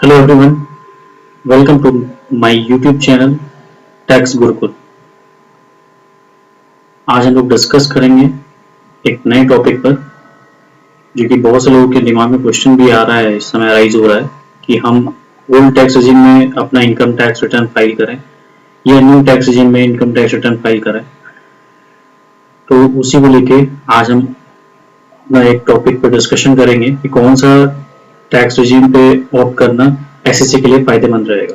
Hello everyone, welcome to my YouTube channel tax Gurukul. आज हम लोग डिस्कस करेंगे एक नए टॉपिक पर, जो कि बहुत से लोगों के दिमाग में क्वेश्चन भी आ रहा है, इस समय राइज हो रहा है कि हम ओल्ड टैक्स रेजिम में अपना इनकम टैक्स रिटर्न फाइल करें या न्यू टैक्स रेजिम में इनकम टैक्स रिटर्न फाइल करें। तो उसी को लेके आज हम अपना एक टॉपिक पर डिस्कशन करेंगे कि कौन सा टैक्स रेजिम पे ऑप्ट करना एसएससी के लिए फायदेमंद रहेगा।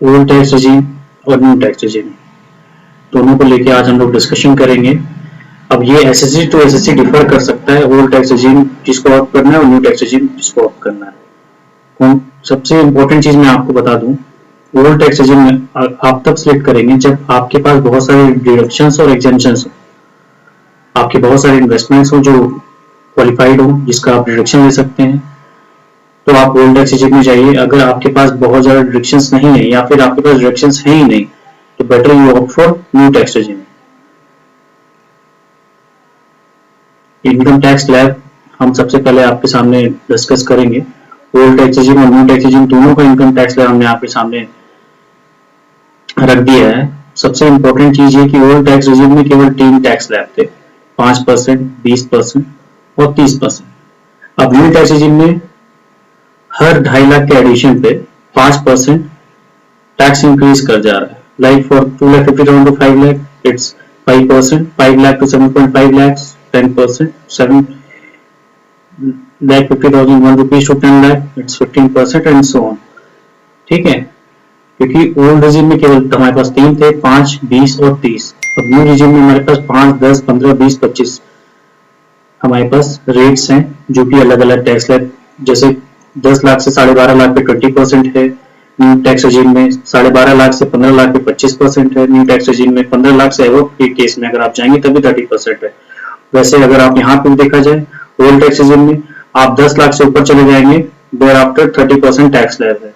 ओल्ड टैक्स रेजिम और न्यू टैक्स रेजिम दोनों को लेके आज हम लोग डिस्कशन करेंगे। अब ये एसएससी टू एसएससी डिफर कर सकता है, ओल्ड टैक्स रेजिम जिसको ऑप्ट करना है और न्यू टैक्स रेजिम जिसको ऑप्ट करना है। सबसे इंपॉर्टेंट चीज मैं आपको बता दूं, ओल्ड टैक्स रेजिम में आप तब सिलेक्ट करेंगे जब आपके पास बहुत सारे डिडक्शंस और एग्जेम्पशंस हो, आपके बहुत सारे इन्वेस्टमेंट्स हो जो क्वालिफाइड हो, जिसका आप डिडक्शन ले सकते हैं, तो आप ओल्ड टैक्स रेजिम में जाइए। अगर आपके पास बहुत ज्यादा डिडक्शंस नहीं है या फिर आपके पास डिडक्शंस है ही नहीं, तो better you opt for new tax regime. Income tax slab हम सबसे पहले आपके सामने डिस्कस करेंगे। ओल्ड टैक्स रेजिम और न्यू टैक्स रेजिम दोनों का इनकम टैक्स स्लैब हमने आपके सामने रख दिया है। सबसे इंपॉर्टेंट चीज है कि ओल्ड टैक्स रेजिम में केवल 3 टैक्स स्लैब थे, 5%, 20% और 30%। अब न्यू टैक्स रेजिम में हर 2.5 लाख के एडिशन पे 5% टैक्स इंक्रीज कर जा रहा है। Like for 2,50,000 to 5 lakh it's 5%, 5 lakh to 7.5 lakhs 10%, 7,50,001 rupees to 10 lakh it's 15% and so on। ठीक है, क्योंकि ओल्ड रेजिम में केवल हमारे पास 3 थे, 5, 20 और 30। अब न्यू रेजिम में हमारे पास 5, 10, 15, 20, 25 हमारे पास रेट्स हैं, जो कि अलग अलग टैक्स स्लैब, जैसे 10 लाख से 12.5 लाख पे 20% है न्यू टैक्स रेजिम में, 12.5 लाख से 15 लाख पे 25% है न्यू टैक्स रेजिम में, 15 लाख से एबव के केस में अगर आप जाएंगे तभी 30% है। वैसे अगर आप यहाँ पे देखा जाए ओल्ड टैक्स रेजिम में आप 10 लाख से ऊपर चले जाएंगे, देयर आफ्टर 30% टैक्स स्लैब है,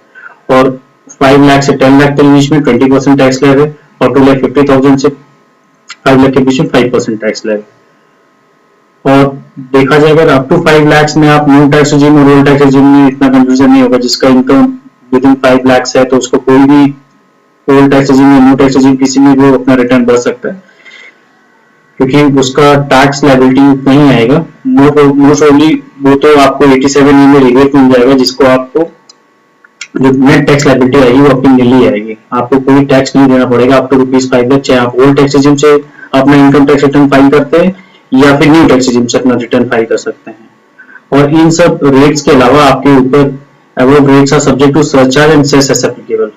और 5 लाख से 10 लाख के बीच में 20% टैक्स स्लैब है, और 2,50,000 से 5 लाख के बीच में 5% टैक्स स्लैब। और देखा जाए अगर अप टू 5 लाख में आप न्यू टैक्स रेजिम और ओल्ड टैक्स रेजिम में इतना कंफ्यूजन नहीं होगा। जिसका इनकम विद इन 5 लाख है तो उसको कोई भी ओल्ड टैक्स रेजिम या न्यू टैक्स रेजिम किसी में भी अपना रिटर्न भर सकता है, क्योंकि उसका टैक्स लायबिलिटी नहीं आएगा। मोस्ट ओनली वो तो आपको 87 में रिबेट मिल जाएगा, जिसको आपको जो नेट टैक्स लायबिलिटी आएगी वो अपनी मिल ही आएगी, आपको कोई टैक्स नहीं देना पड़ेगा अप टू ₹5 लाख, चाहे आप ओल्ड टैक्स रेजिम से अपना इनकम टैक्स रिटर्न फाइल करते हैं या फिर न्यू टैक्स रेजिम से अपना रिटर्न फाइल कर सकते हैं। और इन सब रेट्स के अलावा आपके ऊपर above rates are subject to surcharge and cess as applicable.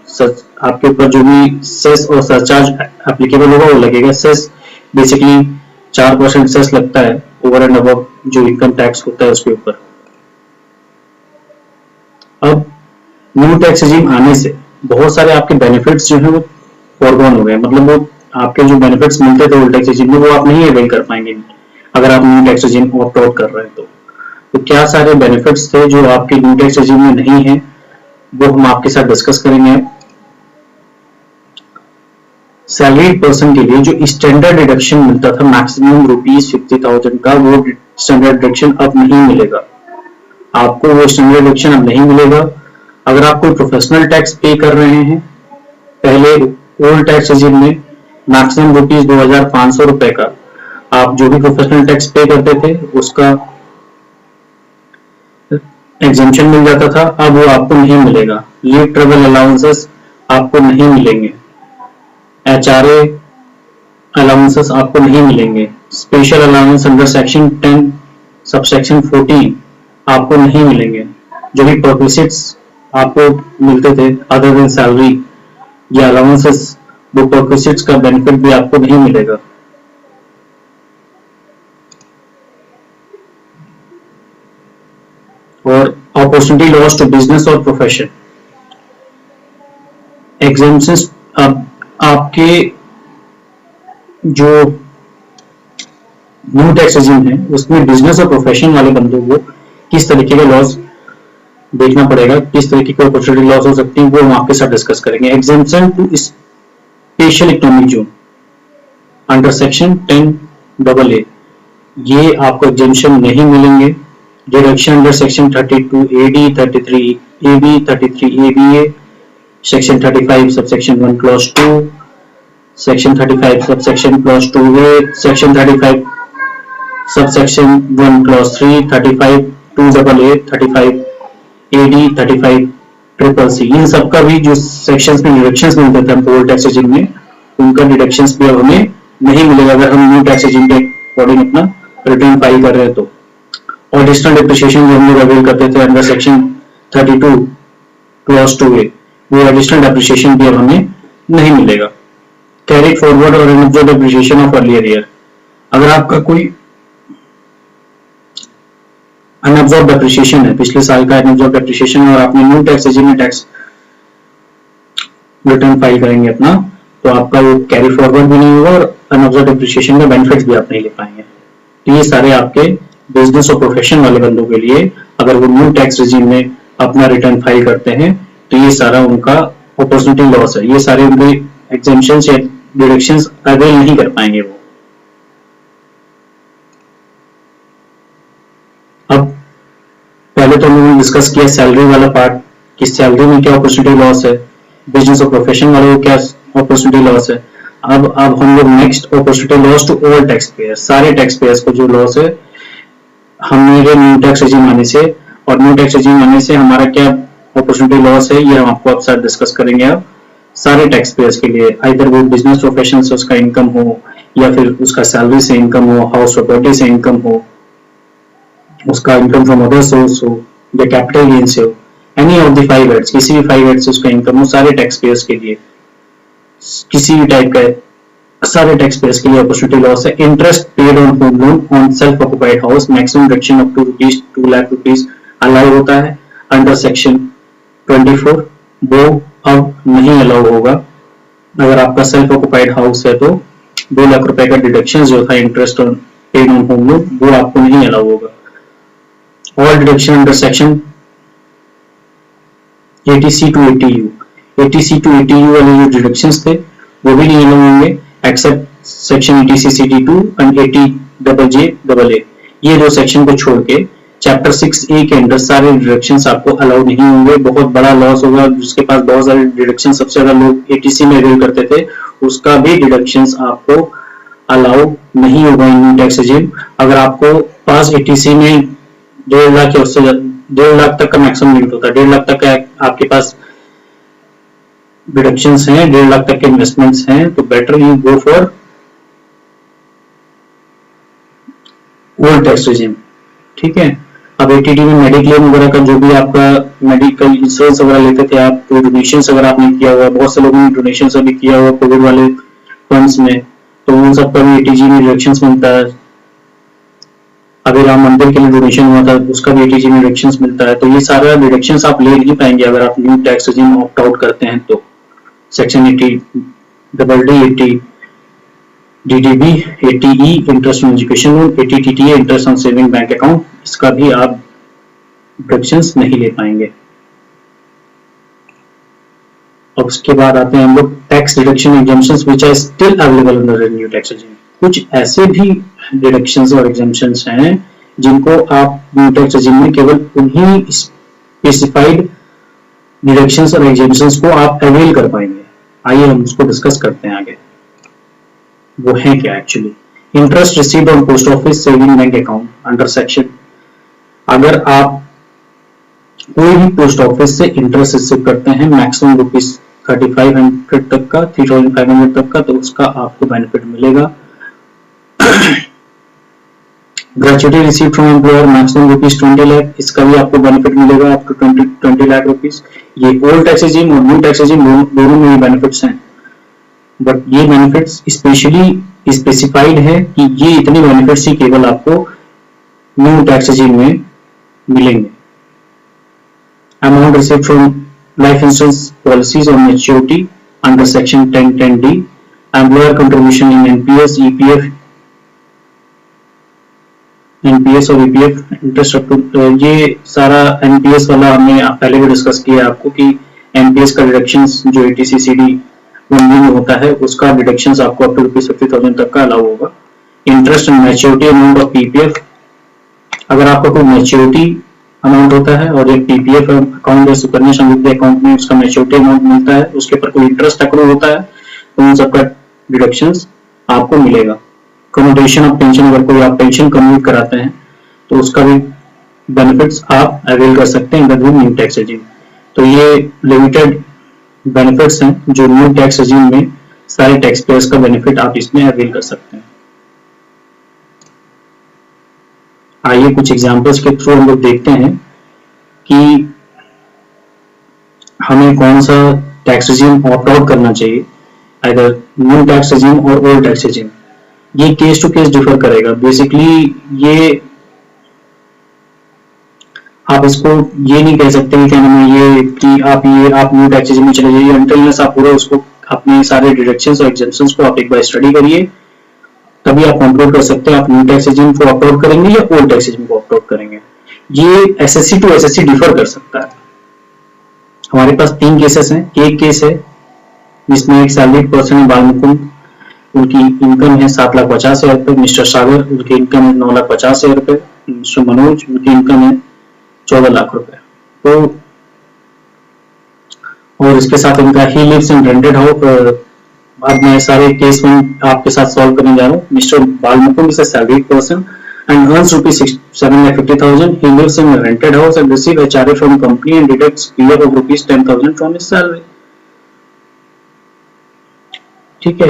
आपके ऊपर जो भी सेस और सरचार्ज एप्लीकेबल होगा वो लगेगा। सेस बेसिकली 4% सेस लगता है ओवर एंड अबव जो इनकम टैक्स होता है उसके ऊपर। अब न्यू टैक्स रेजिम आने से बहुत सारे आपके बेनिफिट्स जो है वो फॉरगॉन हो गए, मतलब वो आपके जो बेनिफिट्स मिलते थे ओल्ड टैक्स रेजिम में वो आप नहीं अवेल कर पाएंगे अगर आप new tax regime opt out कर रहे हैं। तो क्या सारे बेनिफिट्स थे जो आपके न्यू टैक्स रेजिम में नहीं है, वो हम आपके साथ डिस्कस करेंगे। सैलरीड पर्सन के लिए जो स्टैंडर्ड डिडक्शन मिलता था मैक्सिमम ₹50,000 का, वो स्टैंडर्ड डिडक्शन अब नहीं मिलेगा आपको। वो स्टैंडर्ड डिडक्शन अब नहीं मिलेगा। अगर आप कोई प्रोफेशनल टैक्स पे कर रहे हैं, पहले ओल्ड टैक्स रेजिम में मैक्सिमम ₹2,500 का आप जो भी प्रोफेशनल टैक्स पे करते थे उसका एग्जेम्पशन मिल जाता था, अब वो आपको नहीं मिलेगा। लीव ट्रेवल अलाउंसेस आपको नहीं मिलेंगे, एचआरए अलाउंसेस आपको नहीं मिलेंगे, special allowance under section 10 subsection 14 आपको नहीं मिलेंगे। जो भी परक्विजिट्स आपको मिलते थे अदर देन सैलरी या अलाउंसेस, वो परक्विजिट्स का बेनिफिट भी आपको नहीं मिलेगा। और अपॉर्चुनिटी लॉस टू बिजनेस और प्रोफेशन एग्जेम्पशंस। अब आपके जो न्यू टैक्स रेजिम है उसमें बिजनेस और प्रोफेशन वाले बंदों को किस तरीके का लॉस देखना पड़ेगा, किस तरीके की अपॉर्चुनिटी लॉस हो सकती है, वो हम आपके साथ डिस्कस करेंगे। Exemption to special economic zone under section 10AA, ये आपको एग्जेम्पशन नहीं मिलेंगे। Deduction under section 32 AD, 33 AB, 33 ABA, section 35 subsection 1 clause 2, section 35 subsection clause 2A, section 35 subsection 1 clause 3, 35 2AA, 35 AD, 35 triple C, इन सबका भी जो सेक्शंस में डिडक्शंस मिलते थे हमको ओल्ड टैक्स रेजिम में, उनका डिडक्शंस भी अब हमें नहीं मिलेगा अगर हम न्यू टैक्स रेजिम के अकॉर्डिंग अपना रिटर्न फाइल कर रहे हैं तो। और एडिशनल डिप्रिसिएशन जो हम लोग अवेल करते थे अंडर सेक्शन 32 क्लॉज 2A, वो एडिशनल डिप्रिसिएशन भी अब हमें नहीं मिलेगा। कैरी फॉरवर्ड और अनअब्जॉर्ब्ड डिप्रिसिएशन ऑफ अर्लियर ईयर, अगर आपका कोई अनअब्जॉर्ब्ड डेप्रिसिएशन है, पिछले साल का अनअब्जॉर्ब्ड डेप्रिसिएशन, और आपने न्यू टैक्स रेजिम में टैक्स रिटर्न फाइल करेंगे अपना, तो आपका वो कैरी फॉरवर्ड भी नहीं होगा और अनअब्जॉर्ब्ड डेप्रिसिएशन का बेनिफिट्स भी आप नहीं ले पाएंगे। तो ये सारे आपके बिजनेस और प्रोफेशन वाले बंदों के लिए, अगर वो न्यू टैक्स रेजिम में अपना रिटर्न फाइल करते हैं तो ये सारा उनका अपॉर्चुनिटी लॉस है, ये सारे उनके एग्जेम्पशंस या डिडक्शंस अवेल नहीं कर पाएंगे वो। अब पहले तो हमने डिस्कस किया सैलरी वाला पार्ट कि सैलरी में क्या अपॉर्चुनिटी लॉस है, बिजनेस और प्रोफेशन वालों को क्या अपॉर्चुनिटी लॉस है। अब हम लोग next opportunity loss to all tax payers, सारे टैक्स पेयर्स को जो लॉस है हमारे न्यू टैक्स रेजिम आने से, और न्यू टैक्स रेजिम आने से हमारा क्या अपॉर्चुनिटी लॉस है, ये हम आपको अब साथ डिस्कस करेंगे। अब सारे टैक्स पेयर्स के लिए, आइदर वो बिजनेस प्रोफेशन से उसका इनकम हो, या फिर उसका सैलरी से इनकम हो, हाउस प्रॉपर्टी से इनकम हो, उसका इनकम फ्रॉम अदर सोर्स हो, या कैपिटल गेन से हो, एनी ऑफ द 5 हेड्स, किसी भी 5 हेड्स से उसका इनकम हो, सारे टैक्स पेयर्स के लिए, किसी भी टाइप का सारे टैक्स पेयर्स के लिए अपॉर्चुनिटी लॉस है। Interest paid on home loan on self occupied house, maximum deduction up to ₹2 lakh allow होता है अंडर सेक्शन 24, वो अब नहीं अलाउ होगा। अगर आपका सेल्फ ऑक्युपाइड हाउस है तो ₹2 लाख का डिडक्शन जो था interest on paid on home loan, वो आपको नहीं अलाउ होगा। All deduction under section 80C to 80U, 80C to 80U वाले जो डिडक्शंस थे वो भी नहीं अलाउ होंगे, accept section 80C/2 and 80JJAA। ये दो सेक्शन को छोड़ के चैप्टर 6A के अंदर सारे डिडक्शंस आपको अलाउ नहीं होंगे। बहुत बड़ा लॉस होगा, जिसके पास बहुत सारे डिडक्शन, सबसे ज्यादा लोग 80C में अवेल करते थे, उसका भी डिडक्शंस आपको अलाउ नहीं होगा इन न्यू टैक्स रेजिम। अगर आपको पास 80C में 1.5 लाख या उससे 1.5 लाख तक का मैक्सिमम लिमिट होता है, 1.5 लाख तक का आपके पास डिडक्शंस हैं, 1.5 लाख तक के इन्वेस्टमेंट्स हैं, तो better you go for old tax regime. ठीक है। अब एटीडी में मेडिक्लेम वगैरह का जो भी आपका मेडिकल इंश्योरेंस वगैरह लेते थे आप, तो डोनेशंस अगर आपने किया हुआ, बहुत से लोगों ने डोनेशंस अभी किया हुआ कोविड वाले फंड्स में, तो उन सब का भी एटीजी में डिडक्शंस मिलता है। अभी राम मंदिर के लिए डोनेशन हुआ था, उसका भी एटीजी में डिडक्शंस मिलता है। तो ये सारा डिडक्शंस आप ले नहीं पाएंगे अगर आप new tax regime opt out करते हैं तो। Section 80DD, 80 DDB, 80E interest on education loan, 80 TTA interest on saving bank account, इसका भी आप डिडक्शंस नहीं ले पाएंगे। अब उसके बाद आते हैं हम लोग tax deduction exemptions which are still available under new tax regime. कुछ ऐसे भी डिडक्शंस और एग्जेम्पशंस हैं जिनको आप न्यू टैक्स रेजिम में केवल उन्हीं स्पेसिफाइड डिडक्शंस और एग्जेम्पशंस को आप अवेल कर पाएंगे। आइए हम उसको डिस्कस करते हैं आगे, वो है क्या actually. Interest received on post office saving bank account under section, अगर आप कोई भी पोस्ट ऑफिस से इंटरेस्ट रिसीव करते हैं मैक्सिमम ₹3500 तक का, 3500 तक का, तो उसका आपको बेनिफिट मिलेगा। Gratuity receive from employer maximum ₹20 lakh, इसका भी आपको बेनिफिट मिलेगा अप टू 20 लाख रुपीस। ये ओल्ड टैक्स रेजिम और न्यू टैक्स रेजिम दोनों में बेनिफिट्स हैं, बट ये बेनिफिट्स स्पेशली स्पेसिफाइड है कि ये इतने बेनिफिट्स ही केवल आपको न्यू टैक्स रेजिम में मिलेंगे। Amount received from life insurance policies on maturity under section 10(10)D, employer contribution in NPS, EPF, NPS और ईपीएफ इंटरेस्ट अप टू, ये सारा एनपीएस वाला हमने पहले भी डिस्कस किया आपको कि एनपीएस का डिडक्शंस जो 80CCD में होता है उसका डिडक्शंस आपको अप टू ₹50,000 तक का अलाउ होगा। Interest and maturity amount of PPF अगर आपका कोई मैच्योरिटी अमाउंट होता है और एक पीपीएफ अकाउंट या सुकन्या समृद्धि अकाउंट में उसका मैच्योरिटी अमाउंट मिलता है, उसके ऊपर कोई इंटरेस्ट अक्रू होता है, तो उन सबका डिडक्शंस आपको मिलेगा। कम्यूटेशन ऑफ पेंशन, अगर कोई आप पेंशन कम्यूट कराते हैं तो उसका भी बेनिफिट्स आप अवेल कर सकते हैं under the new tax regime. तो ये लिमिटेड बेनिफिट्स हैं जो न्यू टैक्स रेजिम में सारे टैक्स पेयर्स का बेनिफिट आप इसमें अवेल कर सकते हैं। आइए कुछ एग्जांपल्स के थ्रू हम लोग देखते हैं कि हमें कौन सा टैक्स रेजिम ऑप्ट आउट करना चाहिए, आइदर न्यू टैक्स रेजिम और ओल्ड टैक्स रेजिम। ये केस टू केस डिफर करेगा। बेसिकली ये आप इसको ये नहीं कह सकते कि क्या नाम है ये कि आप न्यू टैक्स रेजिम में चले जाइए अनटिल आप पूरा उसको अपने सारे डिडक्शंस और एग्जेम्पशंस को आप एक बार स्टडी करिए, तभी आप कंक्लूड कर सकते हैं आप न्यू टैक्स रेजिम को ऑप्ट आउट करेंगे या ओल्ड टैक्स रेजिम को ऑप्ट आउट करेंगे। ये एसएससी टू एसएससी डिफर कर सकता है। हमारे पास 3 केसेस हैं। एक केस है जिसमें एक सैलरीड पर्सन है बालमुकुंद, उनकी इनकम है 7,50,000 रुपए। मिस्टर सागर, उनकी इनकम है 9,50,000 रुपए। मिस्टर मनोज, उनकी इनकम है 14 लाख रुपए। तो और इसके साथ इनका ही लिव्स इन रेंटेड हाउस। अब मैं सारे केस में आपके साथ सॉल्व करने जा रहा हूँ। Mister Balmukund is a salaried person and earns ₹7,50,000. He lives in a rented house and receives HRA from company and deducts PF of ₹10,000 from his salary. ठीक है।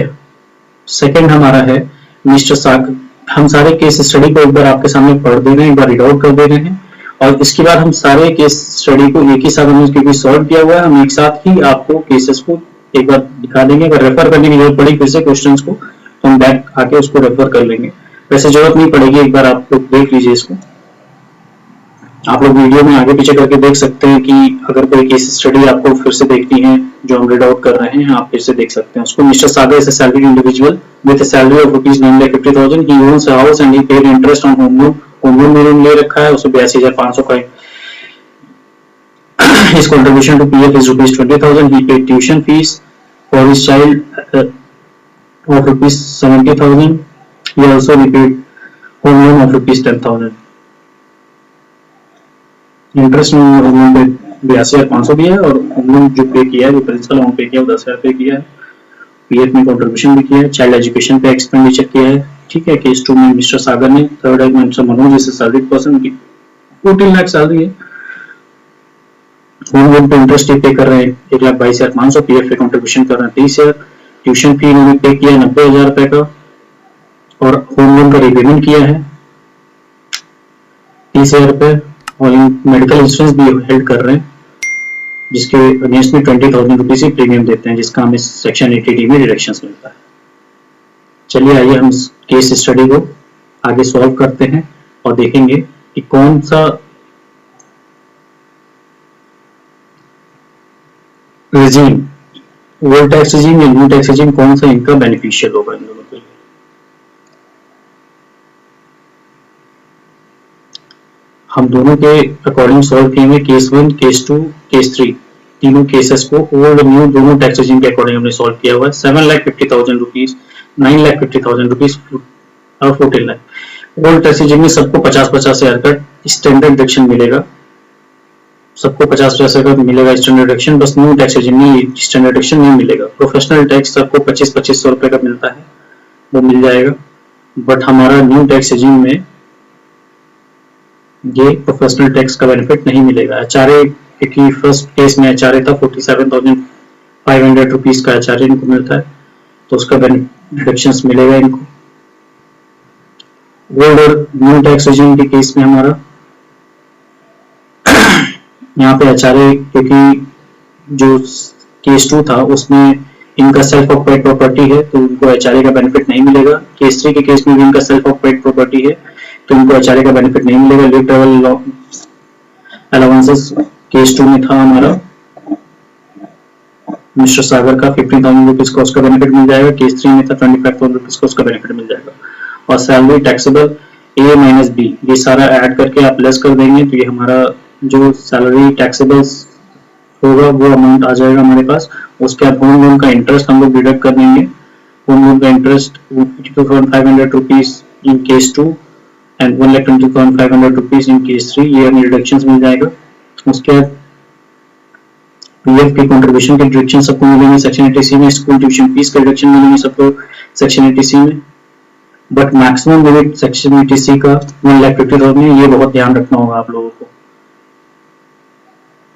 सेकंड हमारा है मिस्टर सागर। हम सारे केस स्टडी को एक बार आपके सामने पढ़ दे रहे हैं, एक बार रीड आउट कर दे रहे हैं और इसके बाद हम सारे केस स्टडी को एक ही साथ हमने क्योंकि सॉल्व किया हुआ है, हम एक साथ ही आपको केसेस को एक बार दिखा देंगे। अगर रेफर करने की जरूरत पड़ी फिर से क्वेश्चंस को तो हम बैक आके उसको रेफर कर लेंगे। वैसे जरूरत नहीं पड़ेगी, एक बार आप लोग देख लीजिए इसको। आप लोग वीडियो में आगे पीछे करके देख सकते हैं कि अगर कोई केस स्टडी आपको फिर से देखनी है जो हम रीड आउट कर रहे हैं, आप फिर से देख सकते हैं उसको। Mister Sagar is a salaried individual with a salary of ₹9,50,000. He owns a house and he paid interest on home loan. Home loan में ले रखा है, उसमें 82,500 का his contribution to PF is ₹20,000. He paid tuition fees for his child of ₹70,000. He also repaid home loan of ₹10,000. Interest में home loan पे 82,500 दिया है और होम लोन जो पे किया है, जो प्रिंसिपल अमाउंट पे किया है वो 10,000 पे किया है। पीएफ में कंट्रीब्यूशन भी किया है, चाइल्ड एजुकेशन पे एक्सपेंडिचर किया है। ठीक है। केस 2 में मिस्टर सागर ने, थर्ड है मिस्टर मनोज जैसे सैलरीड पर्सन की 14 लाख सैलरी है, होम लोन पे इंटरेस्ट पे कर रहे हैं 1,22,500, पीएफ पे कंट्रीब्यूशन कर रहे हैं 30,000, ट्यूशन फी उन्होंने पे किया 90,000 रुपए का और होम लोन का रिपेमेंट किया है 30,000 रुपए और मेडिकल इंश्योरेंस भी हेल्ड कर रहे हैं जिसके अगेंस्ट में 20,000 रुपीज ही प्रीमियम देते हैं, जिसका हमें सेक्शन 80D में डिडक्शंस मिलता है। चलिए आइए हम केस स्टडी को आगे सॉल्व करते हैं और देखेंगे कि कौन सा रेजिम, ओल्ड टैक्स रेजिम या न्यू टैक्स रेजिम, कौन सा इनका बेनिफिशियल होगा इन दोनों के लिए। हम दोनों के अकॉर्डिंग सॉल्व किएंगे। केस 1, केस 2, केस 3, तीनों केसेस को ओल्ड और न्यू दोनों टैक्स रेजिम के अकॉर्डिंग हमने सॉल्व किया हुआ है। 7,50,000 रुपीज, 9,50,000 रुपीज और 14 लाख। ओल्ड टैक्स रेजिम में सबको 50,000 का स्टैंडर्ड डिडक्शन मिलेगा, सबको 50,000 का मिलेगा स्टैंडर्ड डिडक्शन। बस न्यू टैक्स रेजिम में स्टैंडर्ड डिडक्शन नहीं मिलेगा। प्रोफेशनल टैक्स सबको 25,500 रुपए का मिलता है, वो मिल जाएगा। बट हमारा न्यू टैक्स रेजिम में ये प्रोफेशनल टैक्स का बेनिफिट नहीं मिलेगा। एचआरए की फर्स्ट केस में एचआरए था 47,500 रुपीज का एचआरए इनको मिलता है, तो उसका डिडक्शंस मिलेगा इनको। ओल्ड और न्यू टैक्स रेजिम के केस में हमारा यहाँ पे एचआरए, क्योंकि जो केस 2 था उसमें इनका सेल्फ ऑक्युपाइड प्रॉपर्टी है तो उनको एचआरए का बेनिफिट नहीं मिलेगा। केस 3 के केस में भी इनका सेल्फ ऑक्युपाइड प्रॉपर्टी है तो इनको एचआरए का बेनिफिट नहीं मिलेगा। लीव ट्रैवल अलाउंसेस केस 2 में था हमारा मिस्टर सागर का 15,000 रुपीज का उसका बेनिफिट मिल जाएगा। केस 3 में था 25,000 रुपीज का उसका बेनिफिट मिल जाएगा। और सैलरी टैक्सेबल ए माइनस बी, ये सारा ऐड करके आप लेस कर देंगे तो ये हमारा जो सैलरी टैक्सेबल होगा वो अमाउंट आ जाएगा हमारे पास। उसके बाद होम लोन का इंटरेस्ट हम लोग डिडक्ट कर देंगे। होम लोन का interest 52,500 rupees in case 2 and 1,20,500 rupees in case 3, ये हमें डिडक्शन मिल जाएगा। उसके बाद पीएफ की कंट्रीब्यूशन के डिडक्शन सबको मिलेंगे सेक्शन 80C में, स्कूल ट्यूशन फीस के डिडक्शन मिलेंगे सबको सेक्शन 80C में, but maximum limit section 80C का 1,50,000 में, ये बहुत ध्यान रखना होगा आप लोगों को।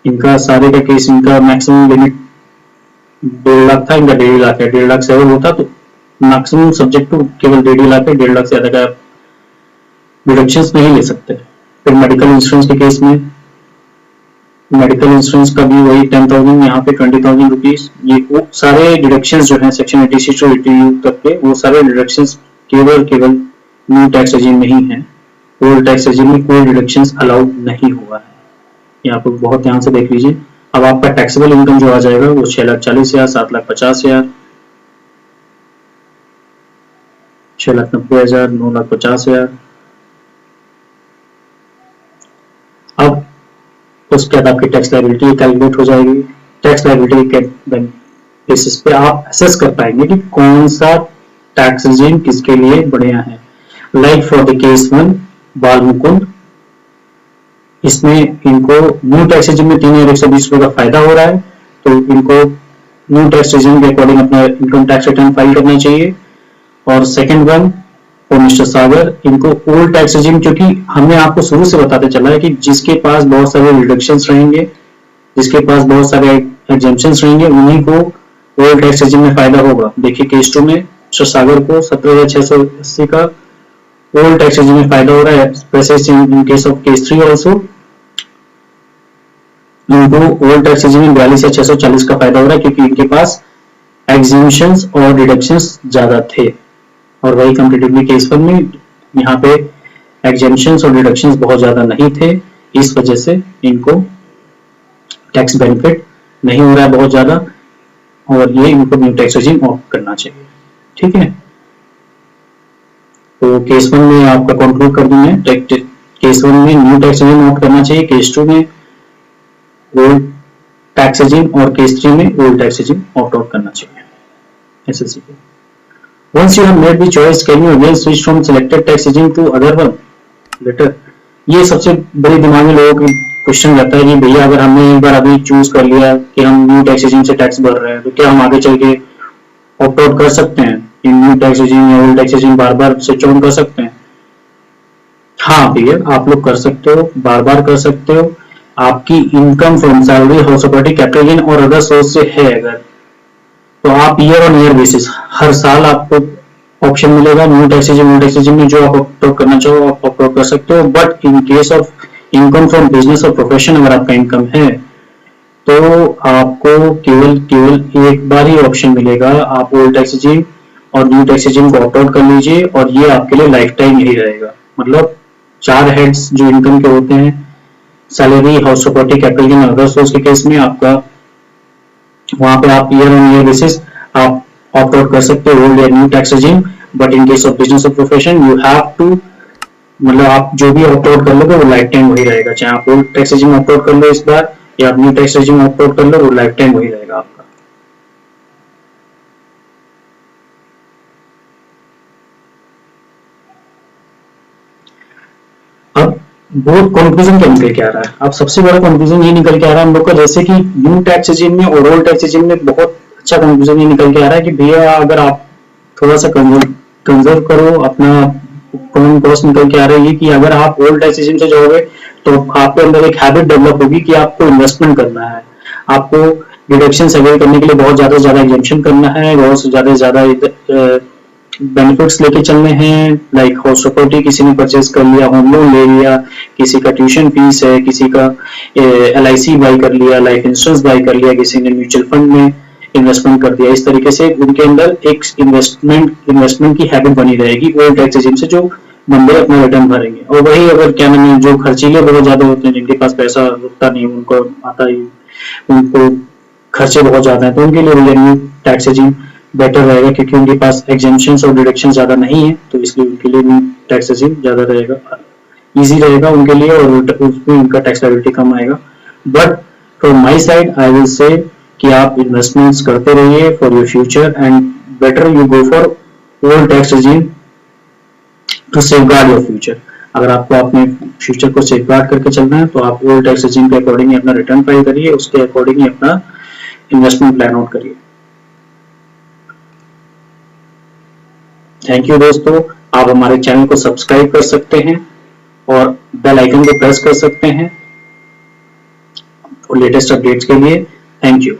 इनका सारे का केस, इनका मैक्सिमम लिमिट 1.5 लाख था, इनका 1.5 लाख है। 1.5 लाख से अगर होता तो मैक्सिमम सब्जेक्ट टू केवल 1.5 लाख है, 1.5 लाख से ज्यादा का डिडक्शंस नहीं ले सकते। फिर मेडिकल इंश्योरेंस के केस में, मेडिकल इंश्योरेंस का भी वही 10,000, यहाँ पे 20,000 रुपीज। ये वो सारे डिडक्शंस जो हैं सेक्शन 80C टू 80U तक के, वो सारे डिडक्शंस केवल न्यू टैक्स रेजिम में ही है। ओल्ड टैक्स रेजिम में कोई डिडक्शंस अलाउड नहीं हुआ है, यहाँ पर बहुत ध्यान से देख लीजिए। अब आपका टैक्सेबल इनकम जो आ जाएगा वो 6,40,000, 7,50,000, 6,90,000, 9,50,000। अब उसके बाद आपकी टैक्स लायबिलिटी कैलकुलेट हो जाएगी। टैक्स लायबिलिटी के बेसिस पे आप असेस कर पाएंगे कि कौन सा टैक्स रेजिम किसके लिए बढ़िया है। लाइक फॉर द केस 1 बाल मुकुंद, इसमें इनको न्यू टैक्स रेजिम में 3,120 रुपए का फायदा हो रहा है, तो इनको न्यू टैक्स रेजिम के अकॉर्डिंग अपना इनकम टैक्स रिटर्न फाइल करना चाहिए। और सेकंड वन फॉर मिस्टर सागर, इनको ओल्ड टैक्स रेजिम, क्योंकि हमने आपको शुरू से बताते चला है कि जिसके पास बहुत सारे रिडक्शंस रहेंगे, जिसके पास बहुत सारे एग्जेम्पशंस रहेंगे, उन्हीं को ओल्ड टैक्स रेजिम में फायदा होगा। देखिए केस 2 में मिस्टर सागर को 17,680 का ओल्ड टैक्स रेजिम में फायदा हो रहा है। वैसे in case of case 3 also इनको ओल्ड टैक्स रेजिम में 42,640 का फायदा हो रहा है, क्योंकि इनके पास एग्जेम्पशंस और डिडक्शंस ज्यादा थे। और वही कंपैरेटिवली केस 1 में यहाँ पे एग्जेम्पशंस और डिडक्शंस बहुत ज्यादा नहीं थे, इस वजह से इनको टैक्स बेनिफिट नहीं हो रहा है बहुत ज्यादा, और ये इनको न्यू टैक्स रेजिम ऑप्ट करना चाहिए। ठीक है, तो केस 1 में आपका कंक्लूड कर दूं मैं, केस 1 में न्यू टैक्स रेजिम ऑप्ट करना चाहिए, केस 2 में ओल्ड टैक्स रेजिम, और केस 3 में old tax regime opt out करना चाहिए एसएससी को। Once you have made the choice, can you again switch from selected tax regime to other one later? ये सबसे बड़ी दिमाग में लोगों के क्वेश्चन रहता है कि भैया अगर हमने एक बार अभी चूज कर लिया कि हम न्यू टैक्स रेजिम से टैक्स भर रहे हैं, तो क्या हम आगे चल के ऑप्ट आउट कर सकते हैं? इन न्यू टैक्स रेजिम या old tax regime bar bar switch on कर सकते हैं? हाँ भैया, आप लोग कर सकते हो, बार बार कर सकते हो। आपकी income from salary, house property, capital gain और अदर सोर्स से है अगर, तो आप ईयर ऑन ईयर बेसिस हर साल आपको ऑप्शन मिलेगा new tax regime, old tax regime में जो आप ऑप्ट आउट करना चाहो आप ऑप्ट आउट कर सकते हो। But in case of income from business और प्रोफेशन, अगर आपका इनकम है तो आपको केवल एक बार ही ऑप्शन मिलेगा। आप ओल्ड टैक्स रेजिम और न्यू टैक्स रेजिम को ऑप्ट आउट कर लीजिए, और ये आपके लिए लाइफ टाइम यही रहेगा। मतलब 4 हेड्स जो इनकम के होते हैं, salary, house property, capital gain, other source के केस में आपका वहां पे आप ईयर ऑन ईयर बेसिस आप ऑप्ट आउट कर सकते हो ओल्ड या new tax regime. But in case of business और प्रोफेशन यू हैव टू, मतलब आप जो भी ऑप्ट आउट कर लोगे वो लाइफ टाइम वही रहेगा, चाहे आप old tax regime opt out कर लो इस बार या आप new tax regime opt out कर लो, वो लाइफ टाइम वही रहेगा आपका। अब बहुत कंक्लूजन क्या निकल के आ रहा है? अब सबसे बड़ा कंक्लूजन ये निकल के आ रहा है हम लोग का, जैसे कि न्यू टैक्स रेजिम में और ओल्ड टैक्स रेजिम में बहुत अच्छा कंक्लूजन ये निकल के आ रहा है कि भैया अगर आप थोड़ा सा कंजर्व करो अपना कॉमन कॉस्ट, निकल के आ रही है कि अगर आप ओल्ड टैक्स रेजिम से जाओगे तो आपके अंदर एक हैबिट डेवलप होगी कि आपको इन्वेस्टमेंट करना है, आपको डिडक्शन अवेल करने के लिए बहुत ज्यादा एग्जेम्पशन करना है, बहुत ज्यादा बेनिफिट्स लेके चलने हैं। लाइक हाउस प्रॉपर्टी किसी ने परचेज कर लिया, होम लोन ले लिया, किसी का ट्यूशन फीस है, किसी का LIC बाई कर लिया, लाइफ इंश्योरेंस बाई कर लिया, किसी ने म्यूचुअल फंड में इन्वेस्टमेंट कर दिया। इस तरीके से उनके अंदर एक इन्वेस्टमेंट की हैबिट बनी रहेगी ओल्ड टैक्स रेजिम से, जो बंदे अपना रिटर्न भरेंगे। और वही अगर क्या नाम है, जो खर्चीले बहुत ज्यादा होते हैं, जिनके पास पैसा रुकता नहीं, उनको आता ही, उनको खर्चे बहुत ज्यादा है, तो उनके लिए न्यू टैक्स रेजिम बेटर रहेगा, क्योंकि उनके पास एग्जेम्पशंस और डिडक्शन ज्यादा नहीं है, तो इसलिए उनके लिए न्यू टैक्स रेजिम ज्यादा रहेगा, इजी रहेगा उनके लिए, और उसमें उनका टैक्स लायबिलिटी कम आएगा। But from my side I will say कि आप इन्वेस्टमेंट्स करते रहिए for your future, and better you go for old tax regime to safeguard your future. अगर आपको अपने फ्यूचर को सेफगार्ड करके चलना है तो आप ओल्ड टैक्स रेजिम के अकॉर्डिंग ही अपना रिटर्न फाइल करिए, उसके अकॉर्डिंग ही अपना इन्वेस्टमेंट प्लान आउट करिए। थैंक यू दोस्तों, आप हमारे चैनल को सब्सक्राइब कर सकते हैं और बेल आइकन को प्रेस कर सकते हैं और लेटेस्ट अपडेट्स के लिए। Thank you.